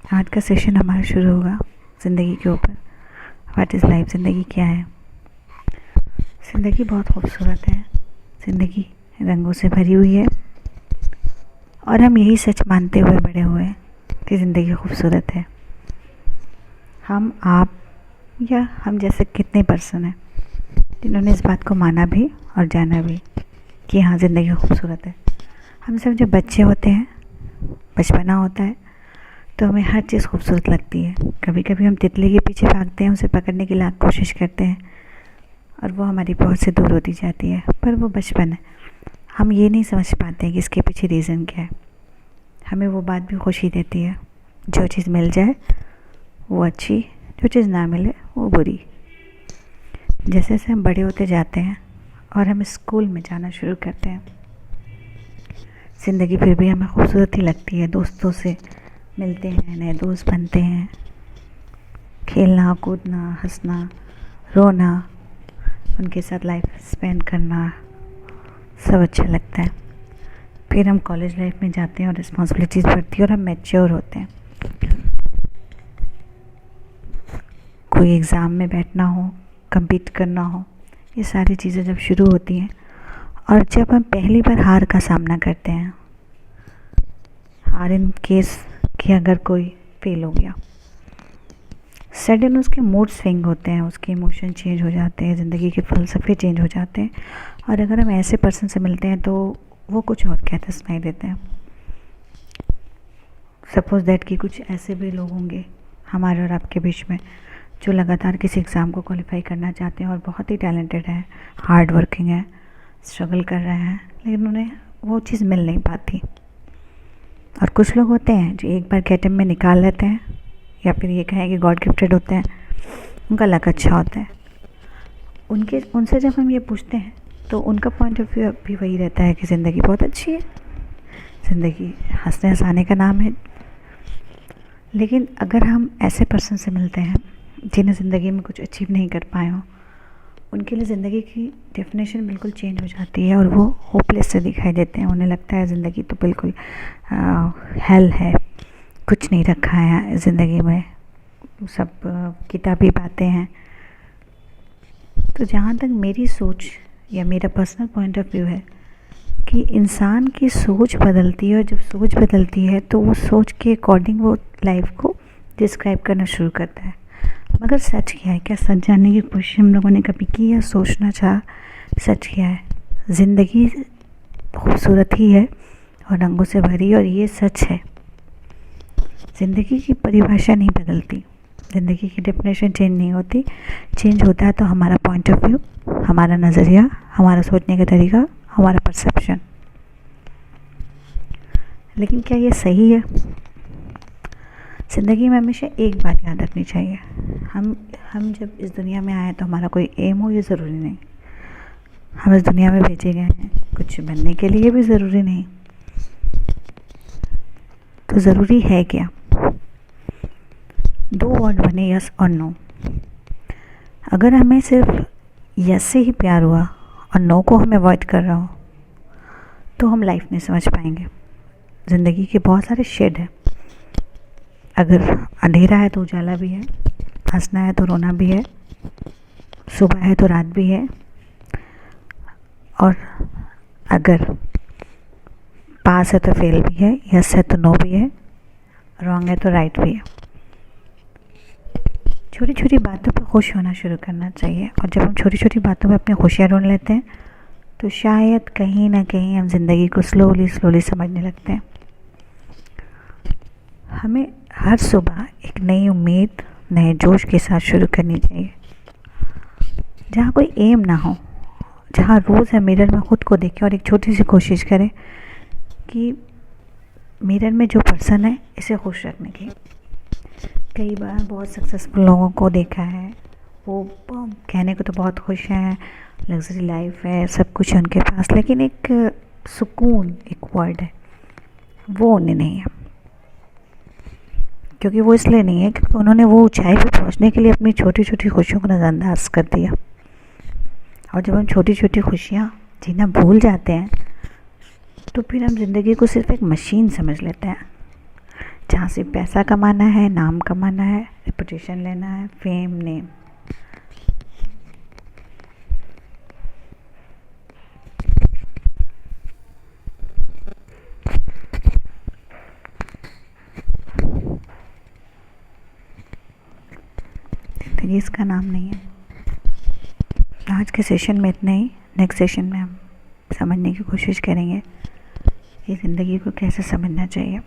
आज का सेशन हमारा शुरू होगा ज़िंदगी के ऊपर। What is life? ज़िंदगी क्या है? ज़िंदगी बहुत खूबसूरत है। ज़िंदगी रंगों से भरी हुई है और हम यही सच मानते हुए बड़े हुए हैं कि ज़िंदगी खूबसूरत है। हम, आप या हम जैसे कितने पर्सन हैं जिन्होंने इस बात को माना भी और जाना भी कि हाँ, ज़िंदगी खूबसूरत है। हम सब जब बच्चे होते हैं, बचपना होता है, तो हमें हर चीज़ खूबसूरत लगती है। कभी कभी हम तितली के पीछे भागते हैं, उसे पकड़ने की लाख कोशिश करते हैं और वो हमारी पहुंच से दूर होती जाती है, पर वो बचपन है। हम ये नहीं समझ पाते हैं कि इसके पीछे रीज़न क्या है। हमें वो बात भी खुशी देती है, जो चीज़ मिल जाए वो अच्छी, जो चीज़ ना मिले वो बुरी। जैसे जैसे हम बड़े होते जाते हैं और हम स्कूल में जाना शुरू करते हैं, ज़िंदगी फिर भी हमें खूबसूरत ही लगती है। दोस्तों से मिलते हैं, नए दोस्त बनते हैं, खेलना कूदना, हंसना रोना, उनके साथ लाइफ स्पेंड करना सब अच्छा लगता है। फिर हम कॉलेज लाइफ में जाते हैं और रिस्पॉन्सिबिलिटीज़ बढ़ती है और हम मैच्योर होते हैं। कोई एग्ज़ाम में बैठना हो, compete करना हो, ये सारी चीज़ें जब शुरू होती हैं और जब हम पहली बार हार का सामना करते हैं, हार इन केस कि अगर कोई फेल हो गया, सडन उसके मूड स्विंग होते हैं, उसके इमोशन चेंज हो जाते हैं, ज़िंदगी के फ़लसफ़े चेंज हो जाते हैं। और अगर हम ऐसे पर्सन से मिलते हैं तो वो कुछ और कहते सुनाई देते हैं। सपोज़ दैट कि कुछ ऐसे भी लोग होंगे हमारे और आपके बीच में जो लगातार किसी एग्ज़ाम को क्वालिफाई करना चाहते हैं और बहुत ही टैलेंटेड हैं, हार्ड वर्किंग है, स्ट्रगल कर रहे हैं, लेकिन उन्हें वो चीज़ मिल नहीं पाती। और कुछ लोग होते हैं जो एक बार गेटअप में निकाल लेते हैं, या फिर ये कहें कि गॉड गिफ्टेड होते हैं, उनका लक अच्छा होता है। उनसे जब हम ये पूछते हैं तो उनका पॉइंट ऑफ व्यू भी वही रहता है कि ज़िंदगी बहुत अच्छी है, ज़िंदगी हंसने हंसाने का नाम है। लेकिन अगर हम ऐसे पर्सन से मिलते हैं जिन्हें ज़िंदगी में कुछ अचीव नहीं कर पाए हों, उनके लिए ज़िंदगी की डेफिनेशन बिल्कुल चेंज हो जाती है और वो होपलेस से दिखाई देते हैं। उन्हें लगता है ज़िंदगी तो बिल्कुल हेल है, कुछ नहीं रखा है ज़िंदगी में, सब किताबी बातें हैं। तो जहाँ तक मेरी सोच या मेरा पर्सनल पॉइंट ऑफ व्यू है कि इंसान की सोच बदलती है, और जब सोच बदलती है तो वो सोच के अकॉर्डिंग वो लाइफ को डिस्क्राइब करना शुरू करता है। मगर सच क्या है? क्या सच जानने की कोशिश हम लोगों ने कभी की या सोचना चाहा सच क्या है? ज़िंदगी खूबसूरत ही है और रंगों से भरी, और ये सच है। ज़िंदगी की परिभाषा नहीं बदलती, ज़िंदगी की डेफिनेशन चेंज नहीं होती। चेंज होता है तो हमारा पॉइंट ऑफ व्यू, हमारा नज़रिया, हमारा सोचने का तरीका, हमारा परसेप्शन। लेकिन क्या ये सही है? ज़िंदगी में हमेशा एक बात याद रखनी चाहिए, हम जब इस दुनिया में आए तो हमारा कोई एम हो ये ज़रूरी नहीं। हम इस दुनिया में भेजे गए हैं कुछ बनने के लिए भी ज़रूरी नहीं। तो ज़रूरी है क्या? दो वर्ड बने, यस और नो। अगर हमें सिर्फ यस से ही प्यार हुआ और नो को हम अवॉइड कर रहा हो तो हम लाइफ नहीं समझ पाएंगे। ज़िंदगी के बहुत सारे शेड हैं। अगर अंधेरा है तो उजाला भी है, हंसना है तो रोना भी है, सुबह है तो रात भी है, और अगर पास है तो फेल भी है, यस है तो नो भी है, रॉन्ग है तो राइट भी है। छोटी छोटी बातों पर खुश होना शुरू करना चाहिए, और जब हम छोटी छोटी बातों में अपनी खुशियाँ ढूंढ लेते हैं तो शायद कहीं ना कहीं हम ज़िंदगी को स्लोली स्लोली समझने लगते हैं। हमें हर सुबह एक नई उम्मीद, नए जोश के साथ शुरू करनी चाहिए, जहाँ कोई एम ना हो, जहाँ रोज़ हम मिरर में ख़ुद को देखें और एक छोटी सी कोशिश करें कि मिरर में जो पर्सन है इसे खुश रखने की। कई बार बहुत सक्सेसफुल लोगों को देखा है, वो कहने को तो बहुत खुश हैं, लग्जरी लाइफ है, सब कुछ है उनके पास, लेकिन एक सुकून, एक वर्ड है, वो उन्हें नहीं है। क्योंकि वो इसलिए नहीं है क्योंकि उन्होंने वो ऊंचाई पे पहुंचने के लिए अपनी छोटी छोटी खुशियों को नज़रअंदाज कर दिया। और जब हम छोटी छोटी खुशियाँ जीना भूल जाते हैं तो फिर हम ज़िंदगी को सिर्फ एक मशीन समझ लेते हैं जहाँ से पैसा कमाना है, नाम कमाना है, रेपुटेशन लेना है, फेम, नेम। जिंदगी इसका नाम नहीं है। आज के सेशन में इतना ही। नेक्स्ट सेशन में हम समझने की कोशिश करेंगे कि ज़िंदगी को कैसे समझना चाहिए।